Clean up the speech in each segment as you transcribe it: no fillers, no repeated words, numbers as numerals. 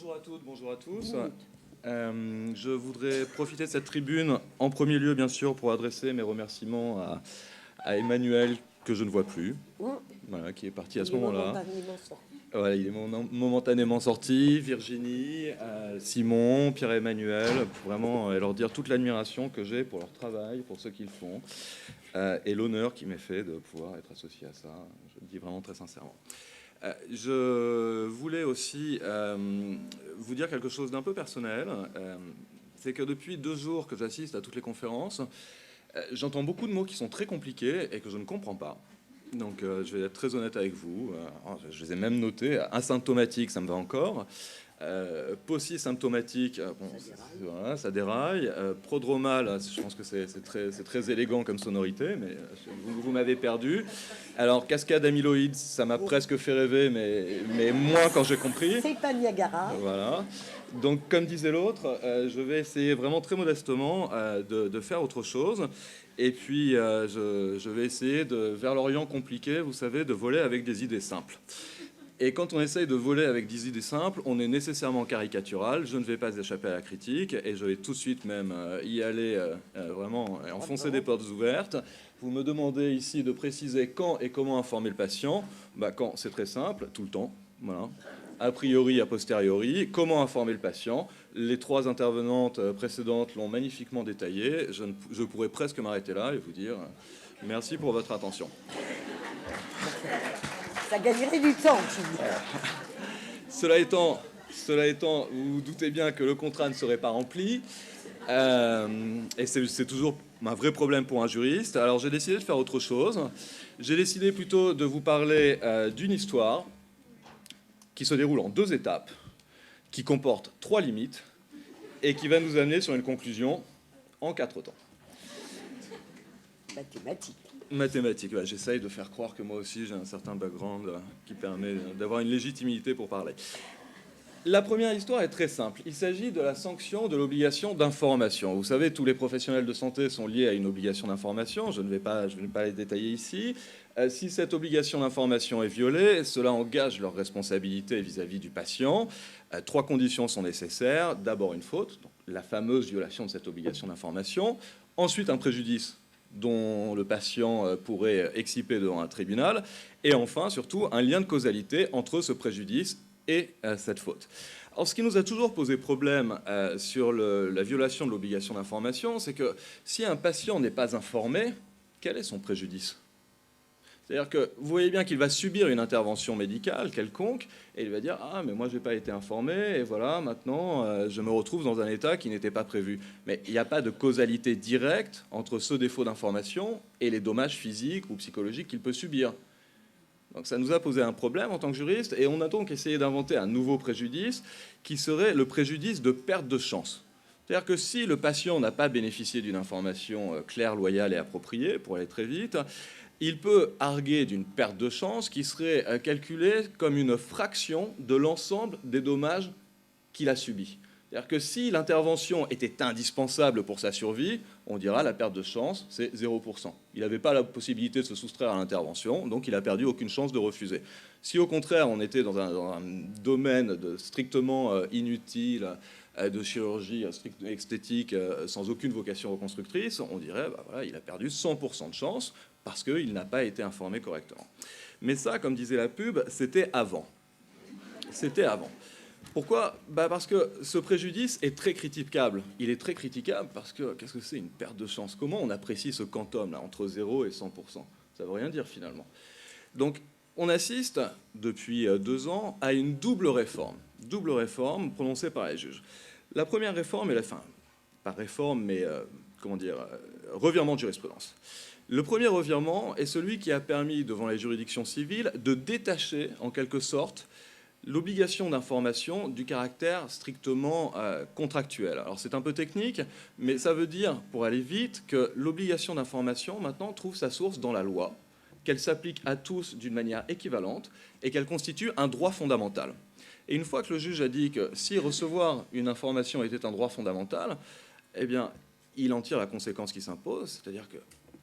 Bonjour à toutes, bonjour à tous. Je voudrais profiter de cette tribune, en premier lieu, bien sûr, pour adresser mes remerciements à Emmanuel, que je ne vois plus, voilà, qui est parti à ce moment-là. Voilà, il est momentanément sorti. Virginie, Simon, Pierre-Emmanuel, pour vraiment leur dire toute l'admiration que j'ai pour leur travail, pour ce qu'ils font, et l'honneur qui m'est fait de pouvoir être associé à ça. Je le dis vraiment très sincèrement. Je voulais aussi vous dire quelque chose d'un peu personnel. C'est que depuis 2 jours que j'assiste à toutes les conférences, j'entends beaucoup de mots qui sont très compliqués et que je ne comprends pas. Donc je vais être très honnête avec vous. Je les ai même notés. Asymptomatique, ça me va encore. Pauci-symptomatique, bon, voilà, ça déraille. Prodromal, je pense que c'est très élégant comme sonorité, mais vous m'avez perdu. Alors, cascade amyloïde, ça m'a presque fait rêver, mais moins quand j'ai compris. C'est pas Niagara. Voilà. Donc, comme disait l'autre, je vais essayer vraiment très modestement de faire autre chose. Et puis, je vais essayer, vers l'Orient compliqué, vous savez, de voler avec des idées simples. Et quand on essaye de voler avec des idées simples, on est nécessairement caricatural. Je ne vais pas échapper à la critique et je vais tout de suite même y aller vraiment enfoncer des portes ouvertes. Vous me demandez ici de préciser quand et comment informer le patient. Quand, c'est très simple, tout le temps. Voilà. A priori, a posteriori. Comment informer le patient? Les 3 intervenantes précédentes l'ont magnifiquement détaillé. Je pourrais presque m'arrêter là et vous dire merci pour votre attention. Ça gagnerait du temps. Cela étant, vous vous doutez bien que le contrat ne serait pas rempli. Et c'est toujours un vrai problème pour un juriste. Alors j'ai décidé de faire autre chose. J'ai décidé plutôt de vous parler d'une histoire qui se déroule en 2 étapes, qui comporte 3 limites et qui va nous amener sur une conclusion en 4 temps. Mathématiques, ouais, j'essaye de faire croire que moi aussi j'ai un certain background qui permet d'avoir une légitimité pour parler. La première histoire est très simple. Il s'agit de la sanction de l'obligation d'information. Vous savez, tous les professionnels de santé sont liés à une obligation d'information. Je ne vais pas les détailler ici. Si cette obligation d'information est violée, cela engage leur responsabilité vis-à-vis du patient. 3 conditions sont nécessaires. D'abord une faute, donc la fameuse violation de cette obligation d'information. Ensuite un préjudice dont le patient pourrait exciper devant un tribunal. Et enfin, surtout, un lien de causalité entre ce préjudice et cette faute. Alors, ce qui nous a toujours posé problème sur la violation de l'obligation d'information, c'est que si un patient n'est pas informé, quel est son préjudice? C'est-à-dire que vous voyez bien qu'il va subir une intervention médicale quelconque, et il va dire « Ah, mais moi, je n'ai pas été informé, et voilà, maintenant, je me retrouve dans un état qui n'était pas prévu. » Mais il n'y a pas de causalité directe entre ce défaut d'information et les dommages physiques ou psychologiques qu'il peut subir. Donc ça nous a posé un problème en tant que juriste, et on a donc essayé d'inventer un nouveau préjudice qui serait le préjudice de perte de chance. C'est-à-dire que si le patient n'a pas bénéficié d'une information claire, loyale et appropriée, pour aller très vite, il peut arguer d'une perte de chance qui serait calculée comme une fraction de l'ensemble des dommages qu'il a subis. C'est-à-dire que si l'intervention était indispensable pour sa survie, on dira la perte de chance, c'est 0%. Il n'avait pas la possibilité de se soustraire à l'intervention, donc il n'a perdu aucune chance de refuser. Si au contraire on était dans un domaine strictement inutile, de chirurgie esthétique sans aucune vocation reconstructrice, on dirait voilà, il a perdu 100% de chance parce qu'il n'a pas été informé correctement. Mais ça, comme disait la pub, c'était avant. C'était avant. Pourquoi? Parce que ce préjudice est très critiquable. Il est très critiquable parce que, qu'est-ce que c'est une perte de chance? Comment on apprécie ce quantum là, entre 0 et 100%? Ça ne veut rien dire finalement. Donc, on assiste, depuis 2 ans, à une double réforme prononcée par les juges. La première réforme est la fin. Pas réforme, mais, revirement de jurisprudence. Le premier revirement est celui qui a permis, devant les juridictions civiles, de détacher, en quelque sorte, l'obligation d'information du caractère strictement contractuel. Alors c'est un peu technique, mais ça veut dire, pour aller vite, que l'obligation d'information, maintenant, trouve sa source dans la loi, qu'elle s'applique à tous d'une manière équivalente et qu'elle constitue un droit fondamental. Et une fois que le juge a dit que si recevoir une information était un droit fondamental, eh bien, il en tire la conséquence qui s'impose, c'est-à-dire que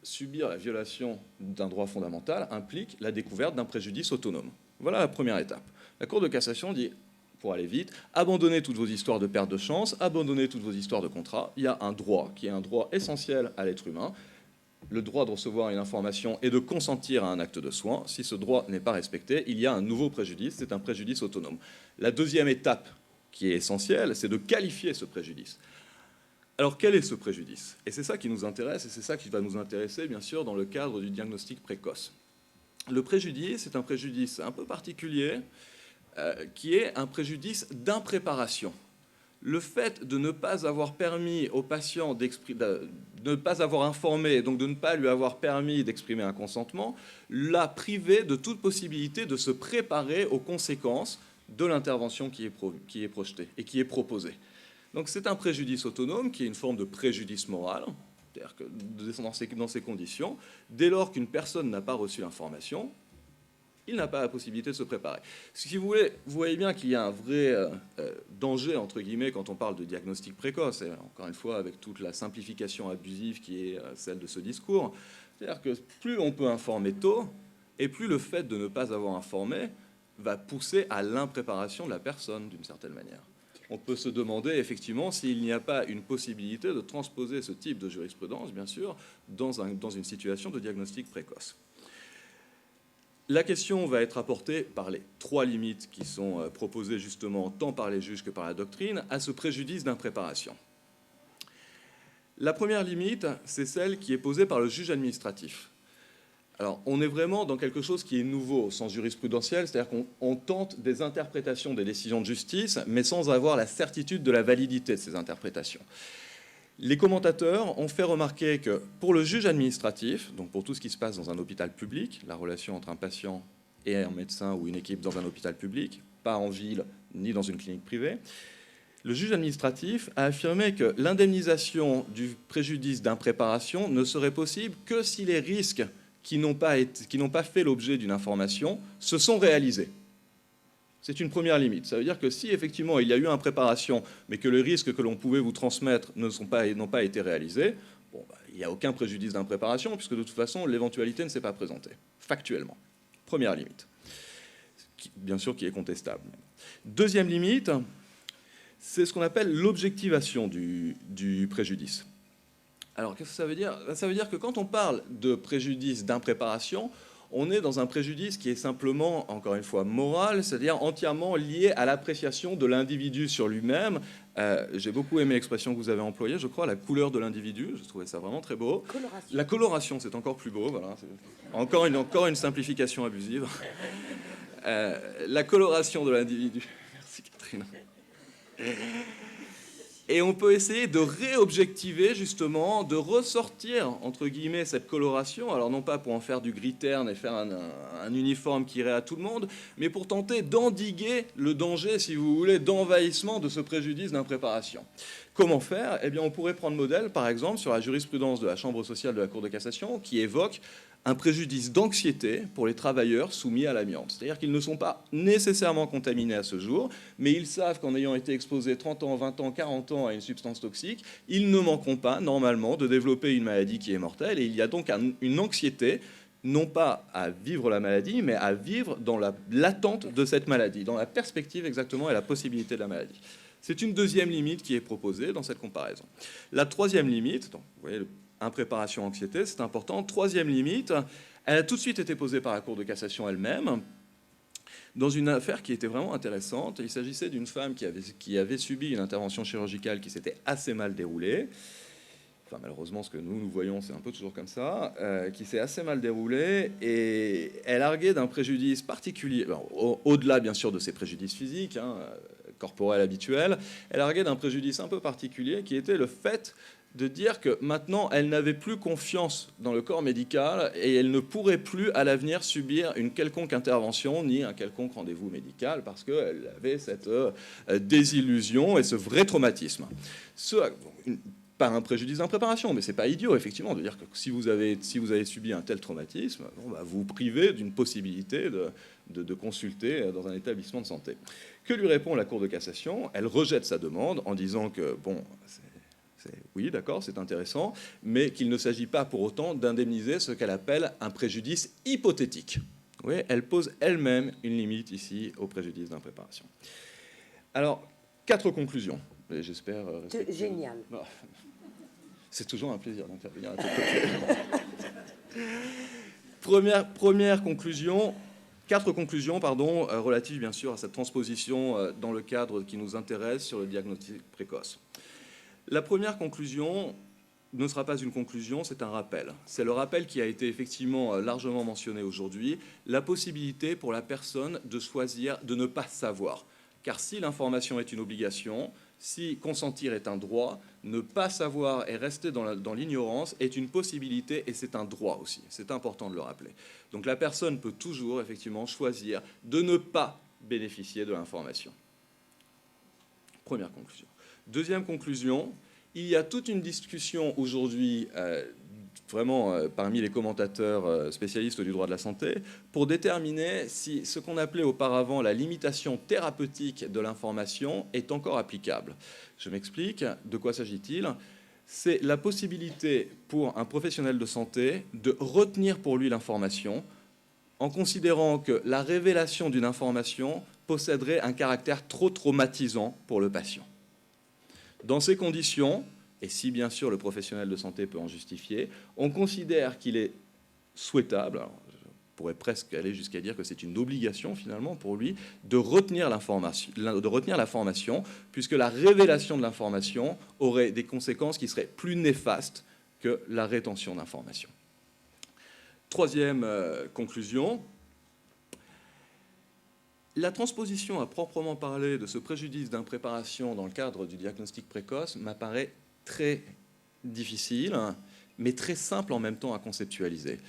subir la violation d'un droit fondamental implique la découverte d'un préjudice autonome. Voilà la première étape. La Cour de cassation dit pour aller vite, abandonnez toutes vos histoires de perte de chance, abandonnez toutes vos histoires de contrat. Il y a un droit qui est un droit essentiel à l'être humain, le droit de recevoir une information et de consentir à un acte de soin. Si ce droit n'est pas respecté, il y a un nouveau préjudice, c'est un préjudice autonome. La deuxième étape qui est essentielle, c'est de qualifier ce préjudice. Alors quel est ce préjudice? Et c'est ça qui nous intéresse, et c'est ça qui va nous intéresser bien sûr dans le cadre du diagnostic précoce. Le préjudice est un préjudice un peu particulier, qui est un préjudice d'impréparation. Le fait de ne pas avoir permis au patient de ne pas avoir informé, donc de ne pas lui avoir permis d'exprimer un consentement, l'a privé de toute possibilité de se préparer aux conséquences de l'intervention qui est projetée et qui est proposée. Donc c'est un préjudice autonome qui est une forme de préjudice moral, c'est-à-dire que dans ces conditions, dès lors qu'une personne n'a pas reçu l'information, il n'a pas la possibilité de se préparer. Si vous voulez, vous voyez bien qu'il y a un vrai danger, entre guillemets, quand on parle de diagnostic précoce, et encore une fois, avec toute la simplification abusive qui est celle de ce discours. C'est-à-dire que plus on peut informer tôt, et plus le fait de ne pas avoir informé va pousser à l'impréparation de la personne, d'une certaine manière. On peut se demander, effectivement, s'il n'y a pas une possibilité de transposer ce type de jurisprudence, bien sûr, dans une situation de diagnostic précoce. La question va être apportée par les trois limites qui sont proposées justement tant par les juges que par la doctrine à ce préjudice d'impréparation. La première limite, c'est celle qui est posée par le juge administratif. Alors, on est vraiment dans quelque chose qui est nouveau au sens jurisprudentiel, c'est-à-dire qu'on tente des interprétations des décisions de justice, mais sans avoir la certitude de la validité de ces interprétations. Les commentateurs ont fait remarquer que pour le juge administratif, donc pour tout ce qui se passe dans un hôpital public, la relation entre un patient et un médecin ou une équipe dans un hôpital public, pas en ville ni dans une clinique privée, le juge administratif a affirmé que l'indemnisation du préjudice d'impréparation ne serait possible que si les risques qui n'ont pas fait l'objet d'une information se sont réalisés. C'est une première limite. Ça veut dire que si effectivement il y a eu impréparation, mais que les risques que l'on pouvait vous transmettre n'ont pas été réalisés, bon, il n'y a aucun préjudice d'impréparation, puisque de toute façon l'éventualité ne s'est pas présentée, factuellement. Première limite, bien sûr qui est contestable. Deuxième limite, c'est ce qu'on appelle l'objectivation du préjudice. Alors qu'est-ce que ça veut dire? Ça veut dire que quand on parle de préjudice d'impréparation, on est dans un préjudice qui est simplement, encore une fois, moral, c'est-à-dire entièrement lié à l'appréciation de l'individu sur lui-même. J'ai beaucoup aimé l'expression que vous avez employée, je crois, la couleur de l'individu. Je trouvais ça vraiment très beau. Coloration. La coloration, c'est encore plus beau. Voilà. Encore une simplification abusive. La coloration de l'individu. Merci Catherine. Et on peut essayer de réobjectiver, justement, de ressortir, entre guillemets, cette coloration. Alors, non pas pour en faire du gris terne et faire un uniforme qui irait à tout le monde, mais pour tenter d'endiguer le danger, si vous voulez, d'envahissement de ce préjudice d'impréparation. Comment faire? Eh bien, on pourrait prendre modèle, par exemple, sur la jurisprudence de la Chambre sociale de la Cour de cassation, qui évoque un préjudice d'anxiété pour les travailleurs soumis à l'amiante. C'est-à-dire qu'ils ne sont pas nécessairement contaminés à ce jour, mais ils savent qu'en ayant été exposés 30 ans, 20 ans, 40 ans à une substance toxique, ils ne manqueront pas, normalement, de développer une maladie qui est mortelle. Et il y a donc une anxiété, non pas à vivre la maladie, mais à vivre dans l'attente de cette maladie, dans la perspective exactement et la possibilité de la maladie. C'est une deuxième limite qui est proposée dans cette comparaison. La troisième limite, donc, vous voyez, impréparation, anxiété, c'est important. Troisième limite, elle a tout de suite été posée par la Cour de cassation elle-même dans une affaire qui était vraiment intéressante. Il s'agissait d'une femme qui avait subi une intervention chirurgicale qui s'était assez mal déroulée. Enfin, malheureusement, ce que nous voyons, c'est un peu toujours comme ça, qui s'est assez mal déroulée, et elle arguait d'un préjudice particulier, au-delà, bien sûr, de ses préjudices physiques, corporels habituels, elle arguait d'un préjudice un peu particulier, qui était le fait de dire que maintenant, elle n'avait plus confiance dans le corps médical et elle ne pourrait plus à l'avenir subir une quelconque intervention ni un quelconque rendez-vous médical parce qu'elle avait cette désillusion et ce vrai traumatisme. Pas un préjudice d'impréparation, mais c'est pas idiot, effectivement, de dire que si vous avez subi un tel traumatisme, vous privez d'une possibilité de consulter dans un établissement de santé. Que lui répond la Cour de cassation? Elle rejette sa demande en disant que, bon, oui, d'accord, c'est intéressant, mais qu'il ne s'agit pas pour autant d'indemniser ce qu'elle appelle un préjudice hypothétique. Oui, elle pose elle-même une limite ici au préjudice d'impréparation. Alors, 4 conclusions. Et j'espère... Génial. C'est toujours un plaisir d'intervenir à tes côtés. Première conclusion, 4 conclusions, relatives bien sûr à cette transposition dans le cadre qui nous intéresse sur le diagnostic précoce. La première conclusion ne sera pas une conclusion, c'est un rappel. C'est le rappel qui a été effectivement largement mentionné aujourd'hui, la possibilité pour la personne de choisir de ne pas savoir. Car si l'information est une obligation, si consentir est un droit, ne pas savoir et rester dans l'ignorance est une possibilité et c'est un droit aussi. C'est important de le rappeler. Donc la personne peut toujours effectivement choisir de ne pas bénéficier de l'information. Première conclusion. Deuxième conclusion, il y a toute une discussion aujourd'hui, parmi les commentateurs spécialistes du droit de la santé, pour déterminer si ce qu'on appelait auparavant la limitation thérapeutique de l'information est encore applicable. Je m'explique. De quoi s'agit-il ? C'est la possibilité pour un professionnel de santé de retenir pour lui l'information en considérant que la révélation d'une information posséderait un caractère trop traumatisant pour le patient. Dans ces conditions, et si bien sûr le professionnel de santé peut en justifier, on considère qu'il est souhaitable, alors je pourrais presque aller jusqu'à dire que c'est une obligation finalement pour lui, de retenir l'information, puisque la révélation de l'information aurait des conséquences qui seraient plus néfastes que la rétention d'information. Troisième conclusion. La transposition à proprement parler de ce préjudice d'impréparation dans le cadre du diagnostic précoce m'apparaît très difficile, mais très simple en même temps à conceptualiser.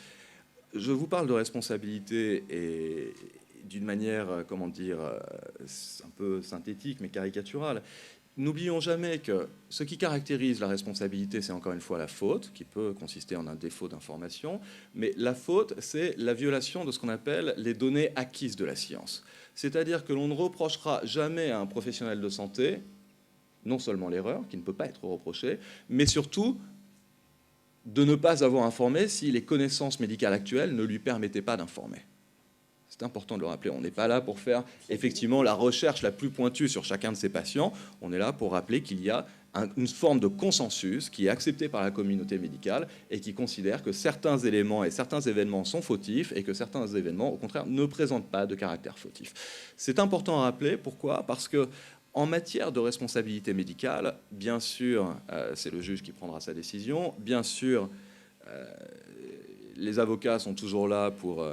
Je vous parle de responsabilité et d'une manière, un peu synthétique mais caricaturale. N'oublions jamais que ce qui caractérise la responsabilité, c'est encore une fois la faute, qui peut consister en un défaut d'information, mais la faute, c'est la violation de ce qu'on appelle les données acquises de la science. C'est-à-dire que l'on ne reprochera jamais à un professionnel de santé, non seulement l'erreur, qui ne peut pas être reprochée, mais surtout de ne pas avoir informé si les connaissances médicales actuelles ne lui permettaient pas d'informer. C'est important de le rappeler. On n'est pas là pour faire effectivement la recherche la plus pointue sur chacun de ces patients. On est là pour rappeler qu'il y a une forme de consensus qui est accepté par la communauté médicale et qui considère que certains éléments et certains événements sont fautifs et que certains événements, au contraire, ne présentent pas de caractère fautif. C'est important à rappeler. Pourquoi ? Parce que en matière de responsabilité médicale, bien sûr, c'est le juge qui prendra sa décision. Bien sûr, les avocats sont toujours là pour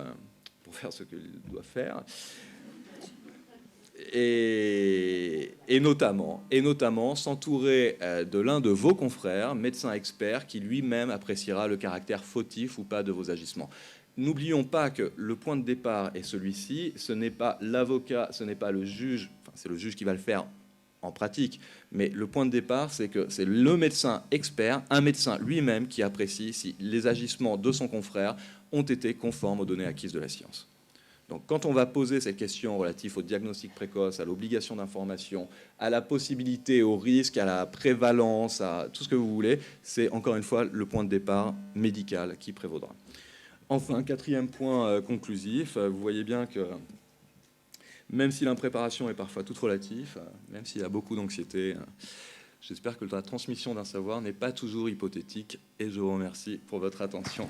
faire ce qu'ils doivent faire. Et notamment s'entourer de l'un de vos confrères, médecin expert, qui lui-même appréciera le caractère fautif ou pas de vos agissements. N'oublions pas que le point de départ est celui-ci, ce n'est pas l'avocat, ce n'est pas le juge, enfin, c'est le juge qui va le faire en pratique, mais le point de départ, c'est que c'est le médecin expert, un médecin lui-même qui apprécie si les agissements de son confrère ont été conformes aux données acquises de la science. Donc quand on va poser ces questions relatives au diagnostic précoce, à l'obligation d'information, à la possibilité, au risque, à la prévalence, à tout ce que vous voulez, c'est encore une fois le point de départ médical qui prévaudra. Enfin, quatrième point conclusif, vous voyez bien que même si l'impréparation est parfois toute relative, même s'il y a beaucoup d'anxiété, j'espère que la transmission d'un savoir n'est pas toujours hypothétique et je vous remercie pour votre attention.